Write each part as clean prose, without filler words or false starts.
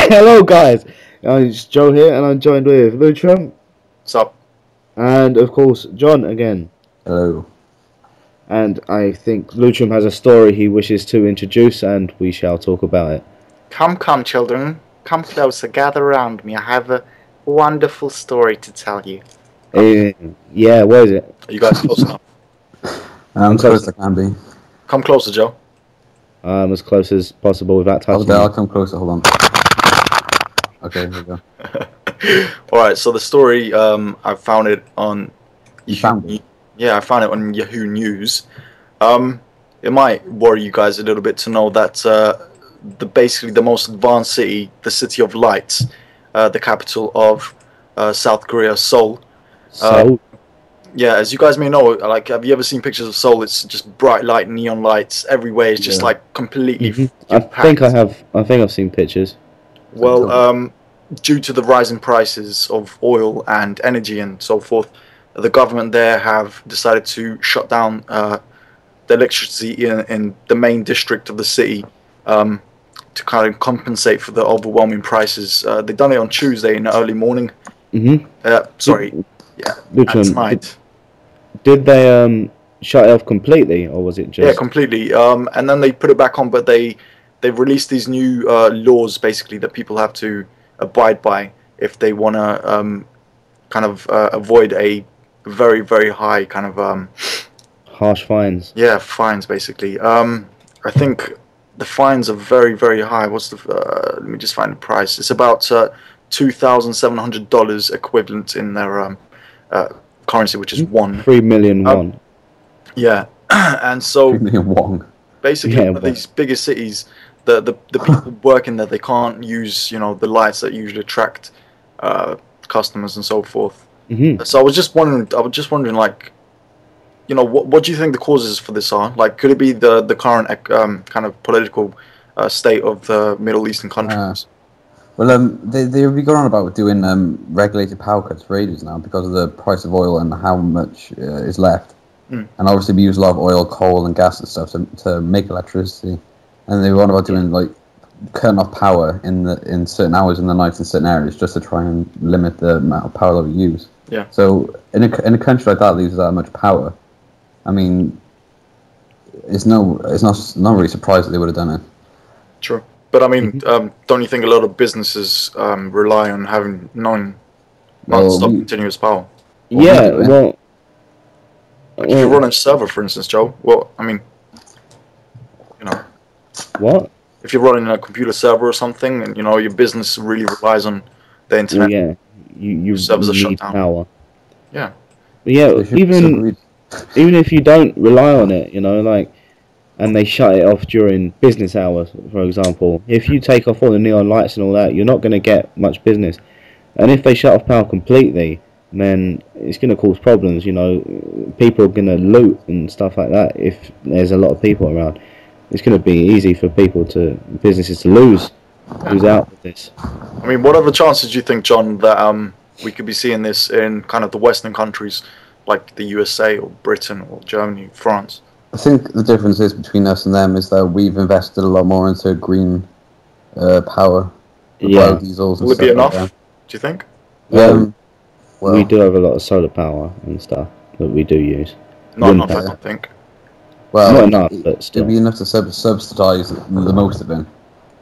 Hello, guys. It's Joe here, and I'm joined with Lutram What's up? and, of course, John again. Hello. And I think Lutram has a story he wishes to introduce, and we shall talk about it. Come, children. Come closer. Gather around me. I have a wonderful story to tell you. Yeah, what is it? Are you guys close enough? I'm close as I can be. Come closer, Joe. I'm as close as possible without touching I'll you. come closer. Hold on. Okay, here we go. Alright, so the story, I found it on... You found it? Yeah, I found it on Yahoo News. It might worry you guys a little bit to know that basically the most advanced city, the City of Lights, the capital of South Korea, Seoul. So, Yeah, as you guys may know, like, have you ever seen pictures of Seoul? It's just bright light, neon lights everywhere. It's just like completely I think I packed. have. I think I've seen pictures. Well, due to the rising prices of oil and energy and so forth, the government there have decided to shut down the electricity in the main district of the city to kind of compensate for the overwhelming prices. They've done it on Tuesday in the early morning. Sorry, yeah, at night. Did they shut it off completely, or was it just? Yeah, completely. And then they put it back on, but they've released these new laws basically that people have to abide by if they want to kind of avoid a very, very high kind of Harsh fines. yeah, fines basically. I think the fines are very, very high. What's the let me just find the price. It's about $2,700 equivalent in their currency, which is won. 3 million won. Yeah, and so 3 million won. basically, Yeah, these bigger cities, the people working there, they can't use the lights that usually attract customers and so forth. So I was just wondering, like, what do you think the causes for this are? Like, could it be the current kind of political state of the Middle Eastern countries? Well, they've been going on about doing regulated power cuts for ages now because of the price of oil and how much is left. And obviously we use a lot of oil, coal, and gas and stuff to make electricity. And they were on about doing like cutting off power in certain hours in the night in certain areas just to try and limit the amount of power that we use. Yeah. So in a country like that that uses that much power, I mean, it's not really surprised that they would have done it. True. But I mean, don't you think a lot of businesses rely on having non-stop continuous power? Yeah, well, like if you run a server, for instance, Joe. Well, I mean, what? If you're running a computer server or something, and your business really relies on the internet, yeah, you servers are shut need down. power. Yeah. But yeah, even if you don't rely on it, like, and they shut it off during business hours, for example, if you take off all the neon lights and all that, you're not going to get much business. And if they shut off power completely, then it's going to cause problems. People are going to loot and stuff like that. If there's a lot of people around, it's going to be easy for businesses to lose out with this. I mean, what are the chances do you think, John, that we could be seeing this in kind of the Western countries, like the USA or Britain or Germany, France? I think the difference is between us and them is that we've invested a lot more into green power, biodiesels. Will it be enough? Do you think? Well, we do have a lot of solar power and stuff that we do use. Not enough, I don't think. Well, not enough, but still. It'd be enough to subsidise the most of it.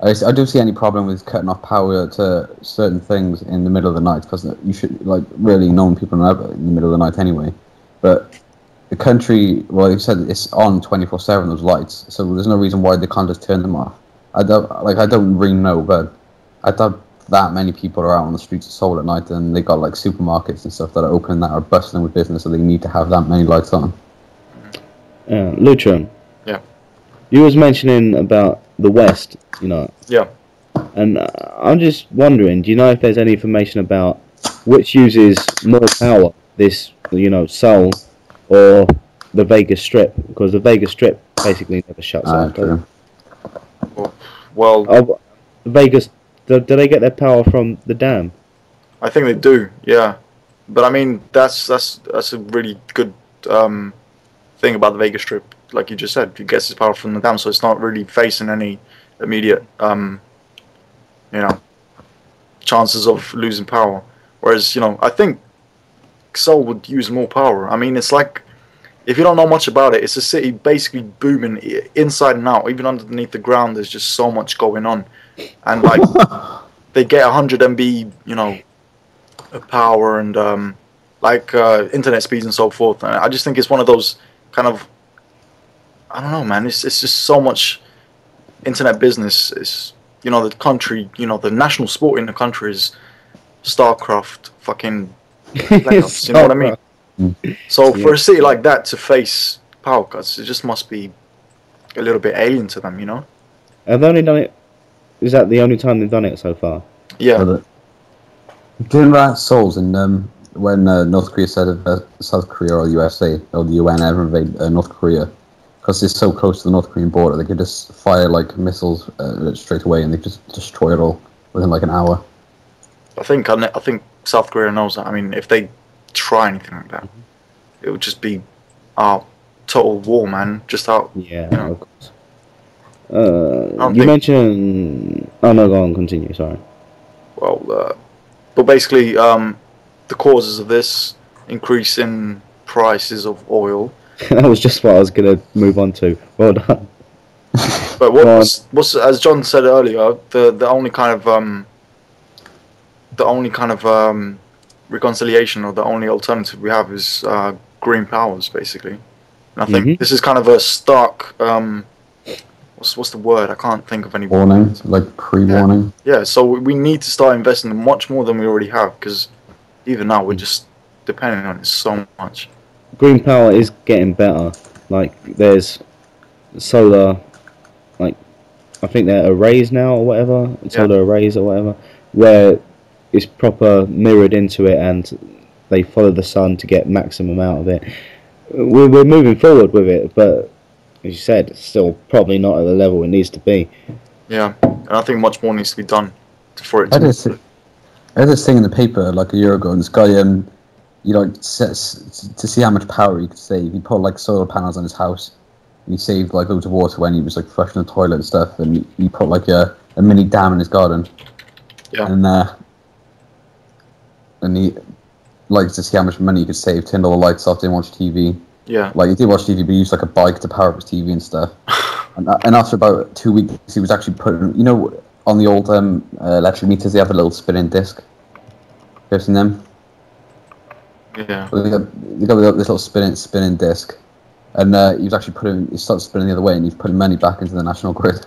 I don't see any problem with cutting off power to certain things in the middle of the night because you should really known people know about it in the middle of the night anyway. But the country, well, you said it's on 24/7 those lights, so there's no reason why they can't just turn them off. I don't really know, but I doubt that many people are out on the streets of Seoul at night, and they got like supermarkets and stuff that are open that are bustling with business, so they need to have that many lights on. Lutram. Yeah. You was mentioning about the West, Yeah. And I'm just wondering, do you know if there's any information about which uses more power, this, Seoul or the Vegas Strip? Because the Vegas Strip basically never shuts off. True. Well, Vegas, do they get their power from the dam? I think they do, yeah. But I mean, that's a really good thing about the Vegas Strip. Like you just said, it gets its power from the dam, so it's not really facing any immediate, chances of losing power. Whereas, I think Seoul would use more power. I mean, it's like, if you don't know much about it, it's a city basically booming inside and out. Even underneath the ground, there's just so much going on. And, like, they get 100 MB, of power and, internet speeds and so forth. And I just think it's one of those kind of, I don't know, man. It's just so much internet business. It's, the country, the national sport in the country is StarCraft fucking Black you know what I mean? So for a city like that to face power cuts, it just must be a little bit alien to them, Have they only done it? Is that the only time they've done it so far? Yeah. During that Souls and when North Korea said South Korea or USA or the UN ever invade North Korea, because it's so close to the North Korean border, they could just fire like missiles straight away and they just destroy it all within like an hour. I think South Korea knows that. I mean, if they try anything like that, it would just be total war, man. Just out. Yeah, of course. You mentioned. Oh no, go on, continue. Sorry. Well, but basically, the causes of this increase in prices of oil. That was just what I was gonna move on to. Well done. But what's as John said earlier, the only kind of reconciliation or the only alternative we have is green powers, basically. And I think this is kind of a stark. What's the word? I can't think of any warning, like pre-warning. Yeah. So we need to start investing much more than we already have, because even now we're just depending on it so much. Green power is getting better. Like there's solar, like I think they're arrays now or whatever, solar arrays or whatever, where it's proper mirrored into it and they follow the sun to get maximum out of it. We're moving forward with it, but as you said, it's still probably not at the level it needs to be. Yeah, and I think much more needs to be done for it. I read this thing in the paper like a year ago, and this guy, to see how much power he could save, he put like solar panels on his house, and he saved like loads of water when he was like flushing the toilet and stuff, and he put like a mini dam in his garden. Yeah. And he like to see how much money he could save, turned all the lights off, didn't watch TV. Yeah. Like he did watch TV, but he used like a bike to power up his TV and stuff. and after about 2 weeks, he was actually putting, on the old electric meters, they have a little spinning disc. You ever seen them? Yeah. They got this little spinning disc, and he was actually he started spinning the other way, and he's putting money back into the national grid.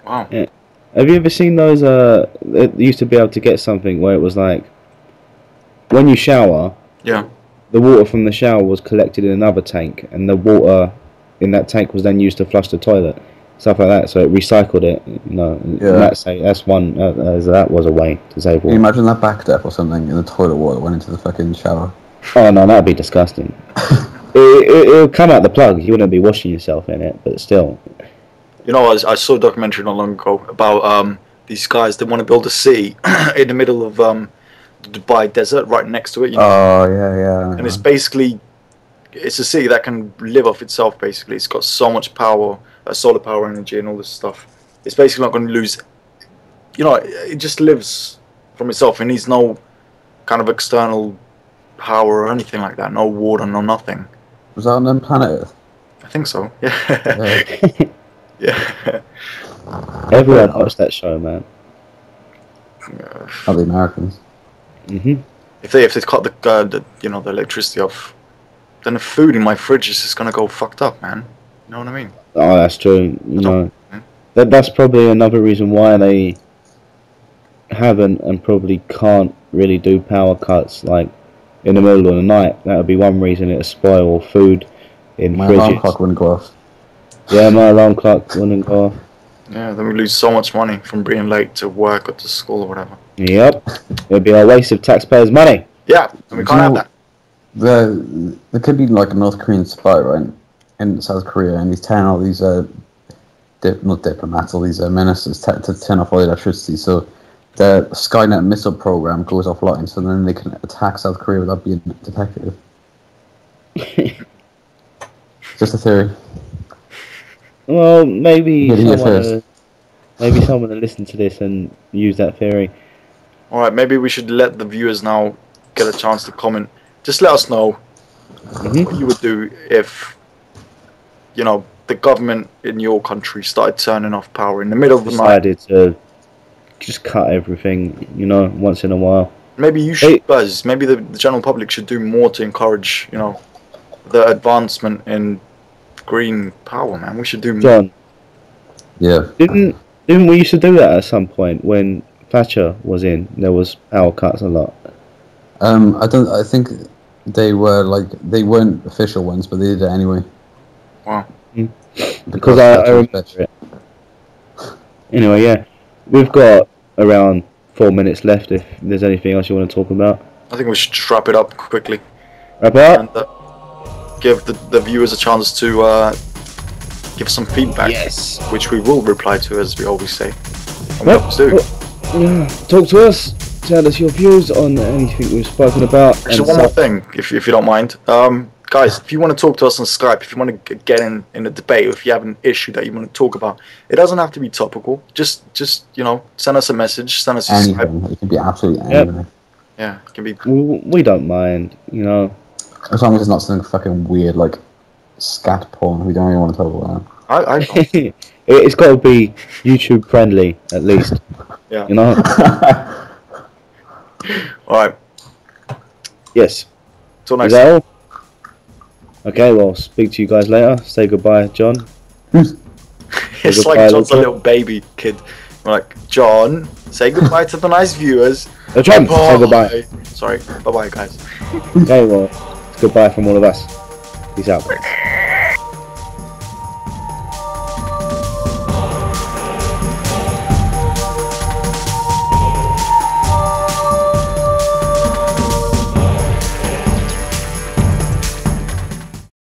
Wow. Yeah. Have you ever seen those? They used to be able to get something where it was like, when you shower, the water from the shower was collected in another tank, and the water in that tank was then used to flush the toilet, stuff like that. So it recycled it, That's one. That was a way to save water. Can you imagine that backed up or something, and the toilet water went into the fucking shower? Oh no, that'd be disgusting. It'll come out the plug. You wouldn't be washing yourself in it, but still. I saw a documentary not long ago about these guys that want to build a city in the middle of the Dubai desert, right next to it. Oh yeah. And it's basically, it's a city that can live off itself. Basically, it's got so much power, solar power energy, and all this stuff. It's basically not going to lose. It just lives from itself. It needs no kind of external power or anything like that. No water, no nothing. Was that on planet Earth? I think so. Yeah. Yeah. Everyone watched that show, man. Not the Americans. If they cut the electricity off, then the food in my fridge is just gonna go fucked up, man. You know what I mean? Oh, that's true. That's probably another reason why they haven't and probably can't really do power cuts like in the middle of the night. That would be one reason it'll spoil food in my fridges. alarm clock wouldn't go off. Yeah, my alarm clock wouldn't go off. Yeah, then we lose so much money from being late to work or to school or whatever. Yep. It'd be a waste of taxpayers' money. Yeah, and we can't have that. There could be like a North Korean spy, right, in South Korea, and he's telling all these not diplomats, all these ministers to turn off all the electricity, so the Skynet missile program goes offline, so then they can attack South Korea without being detected. Just a theory. Well, maybe someone will listen to this and use that theory. All right, maybe we should let the viewers now get a chance to comment. Just let us know what you would do if, you know, the government in your country started turning off power in the middle of the night. Decided to just cut everything, you know, once in a while. Maybe you should buzz. Maybe the general public should do more to encourage, you know, the advancement in green power, man. We should do more. John, Yeah. didn't we used to do that at some point when Thatcher was in? There was power cuts a lot. I think they weren't official ones, but they did it anyway. Wow. Because I remember it. Anyway, yeah, we've got around 4 minutes left. If there's anything else you want to talk about, I think we should just wrap it up quickly. wrap it up. And give the viewers a chance to give some feedback. Yes. Which we will reply to, as we always say. And we Well, always do. Yeah, talk to us. Tell us your views on anything we've spoken about. Actually, one more thing, if you don't mind. Guys, if you want to talk to us on Skype, if you want to get in a debate, or if you have an issue that you want to talk about, it doesn't have to be topical. Just you know, send us a message, send us a Anything. Skype. It can be absolutely anything. Yeah, it can be. We don't mind, you know. As long as it's not something fucking weird like scat porn. We don't really want to talk about I It's got to be YouTube friendly, at least. Yeah. You know. that. All right. Yes. Till Is next that time. all? Okay, well, speak to you guys later. Say goodbye, John. It's goodbye, like John's a Luca. little baby kid. We're like, John, say goodbye to the nice viewers. John, Bye. say goodbye. Sorry. Bye-bye, guys. Okay, well, it's goodbye from all of us. Peace out.